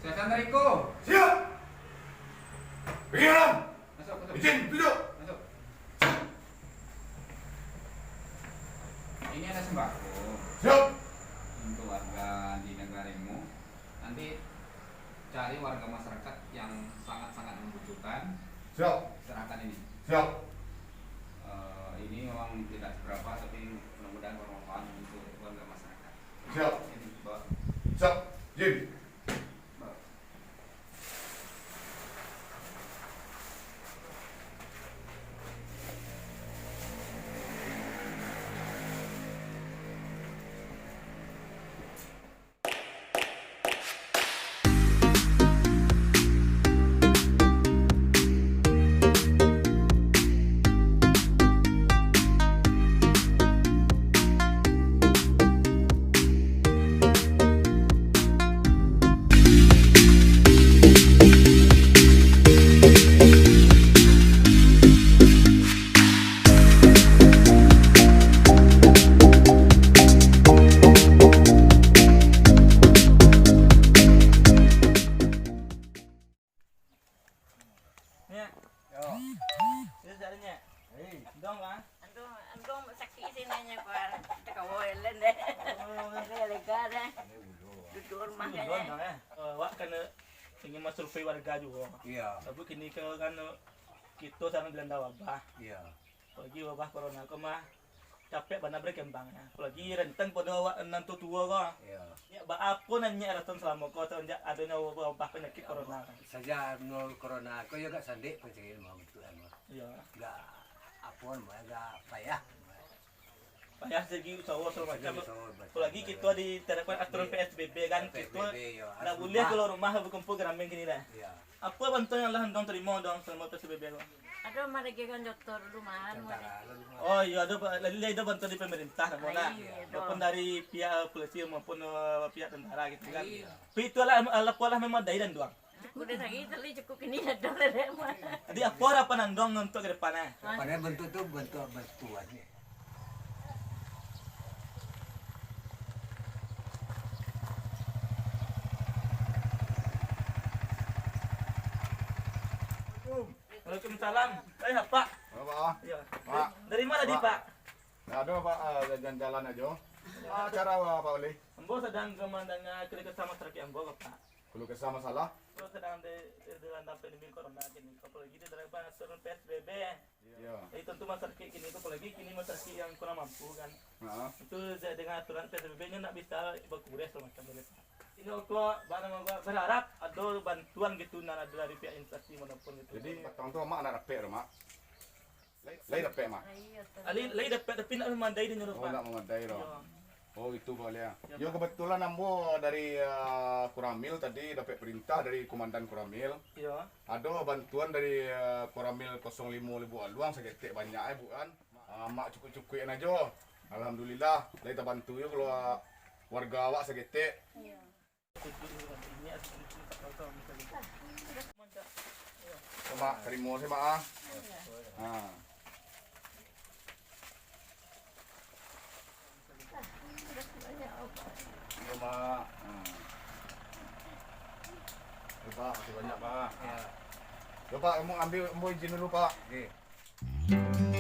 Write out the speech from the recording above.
Suasana Riko. Siap. Pikiran. Masuk. Izin duduk. Masuk. Ini ada sembako Siap. untuk warga di negaramu. Nanti cari warga masyarakat yang sangat-sangat membutuhkan. Siap. Serahkan ini. Siap. Ini memang tidak seberapa, tapi mudah-mudahan bermanfaat untuk warga masyarakat. Siap. Ini bawa. Siap. Izin. Bawa. Nya. Yo. Itu caranya. Dong kan? Antum saksi sininya Pak. Kita kawolen deh. Lega deh. Duduk rumah Dong kayaknya. ya. Wak kan ingin masuk survei warga juga. Iya, Tapi kini kan kita sekarang dilanda wabah. iya. Apalagi wabah corona kau mah capek benar berkembangnya. Apalagi rentang pada wak nantu tua kau. Iya. Ya ba apa nanya ratan selama kau sejak adanya wabah penyakit corona kan. Saja nol corona, kau juga sandek pencari mah betul mah. Iya. Enggak apun mah enggak payah. Payah segi usaha segala macam. Usaha, betul. Apalagi kita diterapkan aturan PSBB kan kita PSBB, ya. nggak boleh keluar rumah berkumpul ramai gini lah. Iya. Apa bantuan yang lah dong terima dong selama PSBB kok? Aduh mari kan dokter rumahan. Tentara lalu mah. Oh iya ada bantuan dari pemerintah namun Iya, maupun dari pihak polisi maupun pihak tentara gitu kan. Iya. Tapi itu lah pola memadai dan doang. Udah lagi teli cukup ini ada deh mah. Jadi apa harapan andong untuk ke depannya? Padahal bentuk itu bentuk bantuannya. Waalaikumsalam. Pak. Pak. Iya. Pak. Dari mana di Pak? Ada Pak, jalan-jalan aja. Acara apa Pak Oli? Ambo sedang kemandangnya kerja masyarakat Ambo Pak. Kalau kesal masalah? Ambo sedang dengan pandemi corona gini. Apalagi di dalam aturan PSBB. Iya. Jadi tentu masyarakat kini itu apalagi kini masyarakat yang kurang mampu kan. Nah, Itu dengan aturan PSBB-nya nak bisa berkuras semacam ini Pak. Ini aku berharap ada bantuan gitu dari pihak instansi maupun itu. jadi tahun tu mak nak dapat mak. Lai dapat mak. Lain dapat tapi nak memandai dia nyuruh Oh Pak. nak memadai dah. Iya. Oh itu boleh ya. Ya, Yo kebetulan ambo dari Kuramil tadi dapat perintah dari Komandan Kuramil. Iya. Ada bantuan dari Koramil 05 Lebu Aluang seketik banyak Bu kan. Mak cukup-cukup aja. Alhamdulillah, lai tak bantu yo kalau warga awak seketik. Ini Mak terima saya mak. Ha. Ya mak. Ya, Pak, masih banyak Pak. Iya. Ya Pak, kamu ambil izin dulu Pak. Oke.